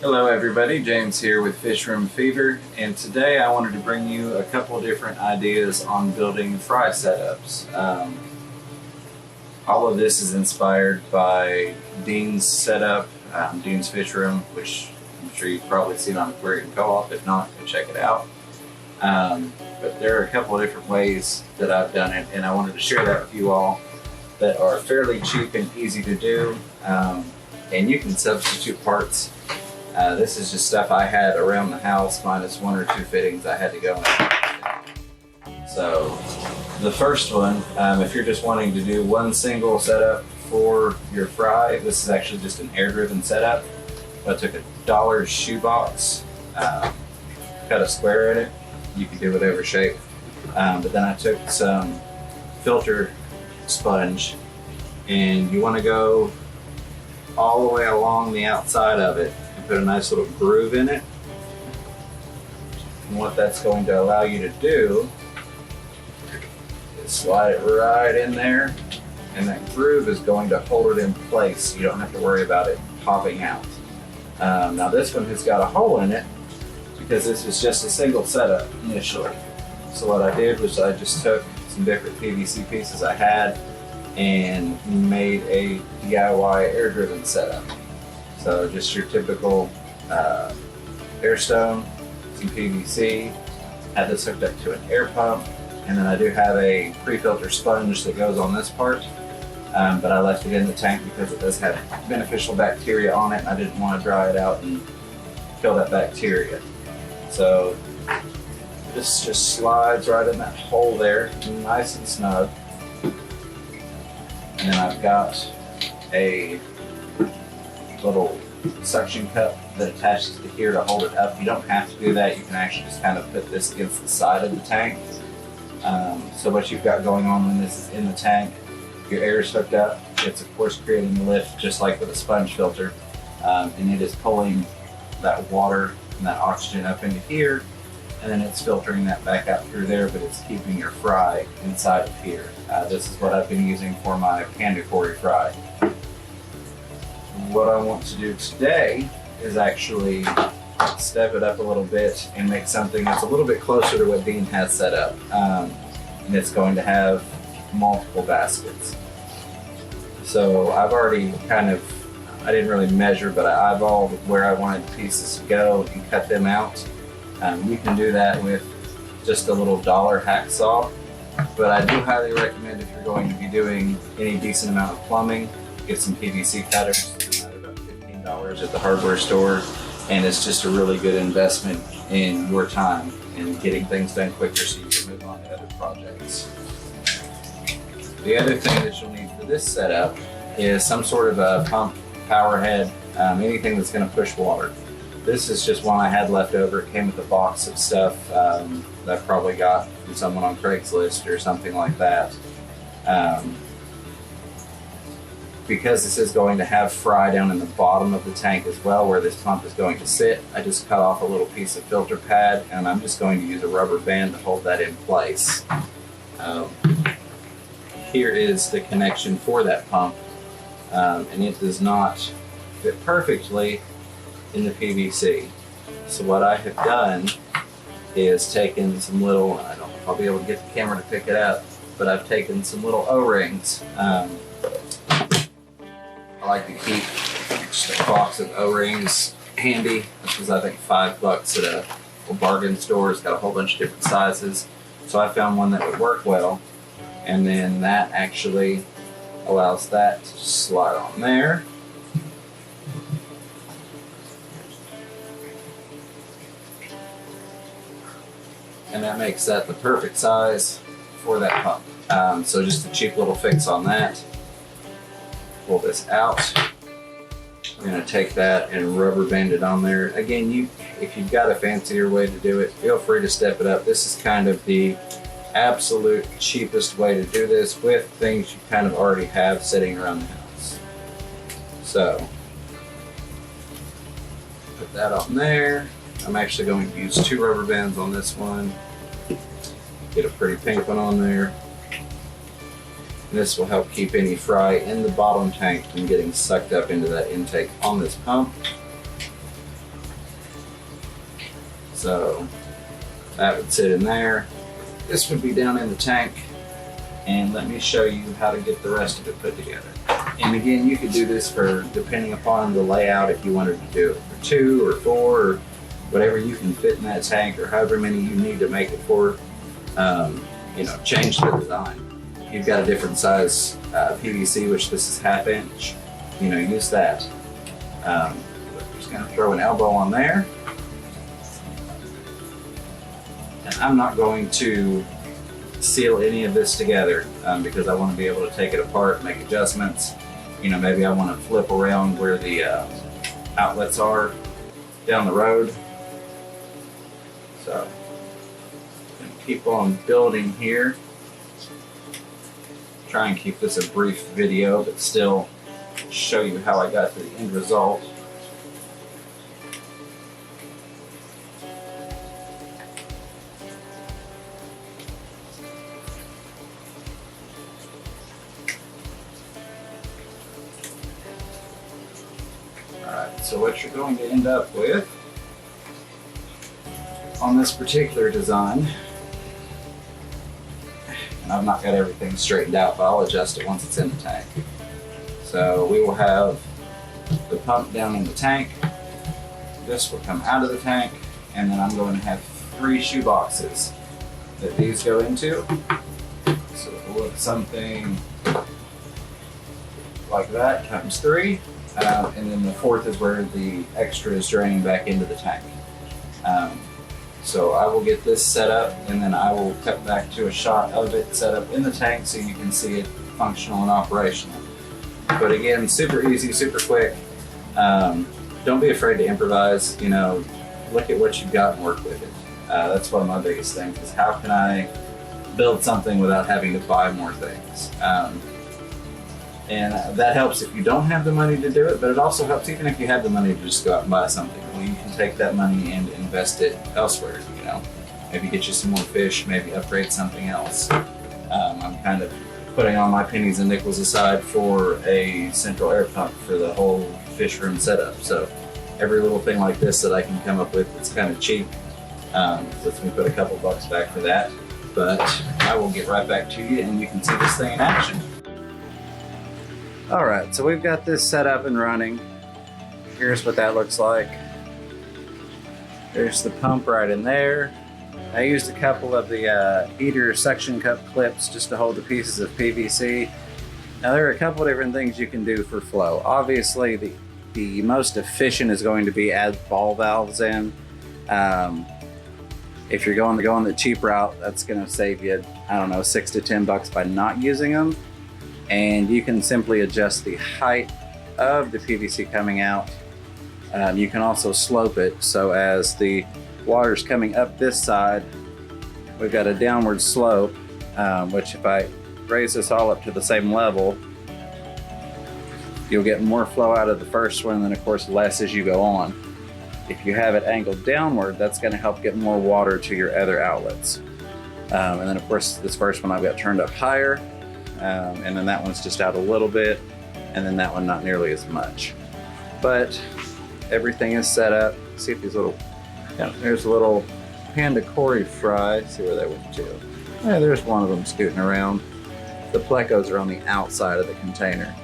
Hello everybody, James here with FishRoomFever, and today I wanted to bring you a couple of different ideas on building fry setups. All of this is inspired by Dean's setup, Dean's Fish Room, which I'm sure you've probably seen on Aquarium Co-op. If not, go check it out. But there are a couple of different ways that I've done it, and I wanted to share that with you all that are fairly cheap and easy to do, and you can substitute parts. This is just stuff I had around the house, minus one or two fittings I had to go in. So the first one, if you're just wanting to do one single setup for your fry, this is actually just an air-driven setup. I took a dollar shoebox, cut a square in it. You can do whatever shape. But then I took some filter sponge, and you want to go all the way along the outside of it. Put a nice little groove in it, and what that's going to allow you to do is slide it right in there, and that groove is going to hold it in place so you don't have to worry about it popping out. Now this one has got a hole in it because this is just a single setup initially. So what I did was I just took some different PVC pieces I had and made a DIY air-driven setup. So just your typical air stone, some PVC, had this hooked up to an air pump, and then I do have a pre-filter sponge that goes on this part, but I left it in the tank because it does have beneficial bacteria on it, and I didn't want to dry it out and kill that bacteria. So this just slides right in that hole there, nice and snug. And then I've got a little suction cup that attaches to here to hold it up. You don't have to do that. You can actually just kind of put this against the side of the tank. So what you've got going on when this is in the tank, your air is hooked up. It's of course creating the lift just like with a sponge filter, and it is pulling that water and that oxygen up into here, and then it's filtering that back out through there, but it's keeping your fry inside of here. This is what I've been using for my Pandakori fry. What I want to do today is actually step it up a little bit and make something that's a little bit closer to what Dean has set up. And it's going to have multiple baskets. So I've already I didn't really measure, but I eyeballed where I wanted the pieces to go and cut them out. You can do that with just a little dollar hacksaw, but I do highly recommend, if you're going to be doing any decent amount of plumbing, get some PVC cutters. About $15 at the hardware store, and it's just a really good investment in your time and getting things done quicker so you can move on to other projects. The other thing that you'll need for this setup is some sort of a pump, power head, anything that's going to push water. This is just one I had left over. It came with a box of stuff that I probably got from someone on Craigslist or something like that. Because this is going to have fry down in the bottom of the tank as well, where this pump is going to sit, I just cut off a little piece of filter pad, and I'm just going to use a rubber band to hold that in place. Here is the connection for that pump, and it does not fit perfectly in the PVC. So what I have done is taken some little, I don't know if I'll be able to get the camera to pick it up, but I've taken some little O-rings. I like to keep just a box of O-rings handy. This was, I think, $5 at a bargain store. It's got a whole bunch of different sizes. So I found one that would work well. And then that actually allows that to just slide on there. And that makes that the perfect size for that pump. So just a cheap little fix on that. Pull this out. I'm going to take that and rubber band it on there. Again, if you've got a fancier way to do it, feel free to step it up. This is kind of the absolute cheapest way to do this with things you kind of already have sitting around the house. So put that on there. I'm actually going to use 2 rubber bands on this one. Get a pretty pink one on there. And this will help keep any fry in the bottom tank from getting sucked up into that intake on this pump. So that would sit in there. This would be down in the tank. And let me show you how to get the rest of it put together. And again, you could do this for, depending upon the layout, if you wanted to do it for 2 or 4 or whatever you can fit in that tank, or however many you need to make it for. You know, change the design. You've got a different size PVC, which this is 1/2 inch. You know, use that. Just gonna throw an elbow on there. And I'm not going to seal any of this together because I want to be able to take it apart, make adjustments. You know, maybe I want to flip around where the outlets are down the road. So, I'm gonna keep on building here. Try and keep this a brief video, but still show you how I got to the end result. Alright, so what you're going to end up with on this particular design, and I've not got everything straightened out, but I'll adjust it once it's in the tank. So we will have the pump down in the tank, this will come out of the tank, and then I'm going to have 3 shoe boxes that these go into. So it'll look something like that, times 3. And then the 4th is where the extra is draining back into the tank. So I will get this set up, and then I will cut back to a shot of it set up in the tank so you can see it functional and operational. But again, super easy, super quick. Don't be afraid to improvise. You know, look at what you've got and work with it. That's one of my biggest things, is how can I build something without having to buy more things. And that helps if you don't have the money to do it, but it also helps even if you have the money to just go out and buy something. Well, you can take that money and invest it elsewhere, you know. Maybe get you some more fish, maybe upgrade something else. I'm kind of putting all my pennies and nickels aside for a central air pump for the whole fish room setup. So every little thing like this that I can come up with that's kind of cheap, lets me put a couple bucks back for that. But I will get right back to you and you can see this thing in action. Alright, so we've got this set up and running. Here's what that looks like. There's the pump right in there. I used a couple of the heater suction cup clips just to hold the pieces of PVC. Now there are a couple of different things you can do for flow. Obviously the most efficient is going to be add ball valves in. If you're going the cheap route, that's going to save you, I don't know, $6 to $10 by not using them. And you can simply adjust the height of the PVC coming out. You can also slope it, so as the water's coming up this side, we've got a downward slope, which if I raise this all up to the same level, you'll get more flow out of the first one, and then of course less as you go on. If you have it angled downward, that's going to help get more water to your other outlets. And then of course this first one I've got turned up higher. And then that one's just out a little bit, and then that one not nearly as much. But everything is set up. See if these little, yeah, there's a little panda cory fry. See where they went to. Yeah, there's one of them scooting around. The plecos are on the outside of the container.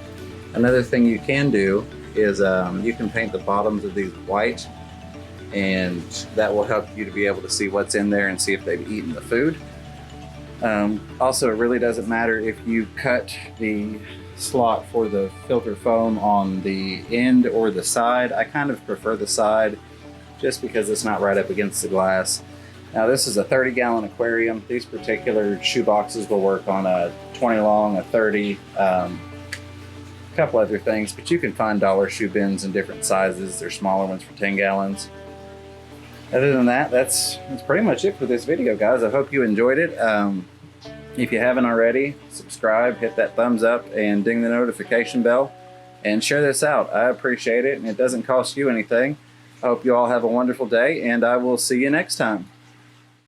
Another thing you can do is you can paint the bottoms of these white, and that will help you to be able to see what's in there and see if they've eaten the food. Also, it really doesn't matter if you cut the slot for the filter foam on the end or the side. I kind of prefer the side just because it's not right up against the glass. Now this is a 30-gallon aquarium. These particular shoe boxes will work on a 20 long, a 30, a couple other things, but you can find dollar shoe bins in different sizes. There's smaller ones for 10 gallons. Other than that, that's pretty much it for this video, guys. I hope you enjoyed it. If you haven't already, subscribe, hit that thumbs up, and ding the notification bell, and share this out. I appreciate it, and it doesn't cost you anything. I hope you all have a wonderful day, and I will see you next time.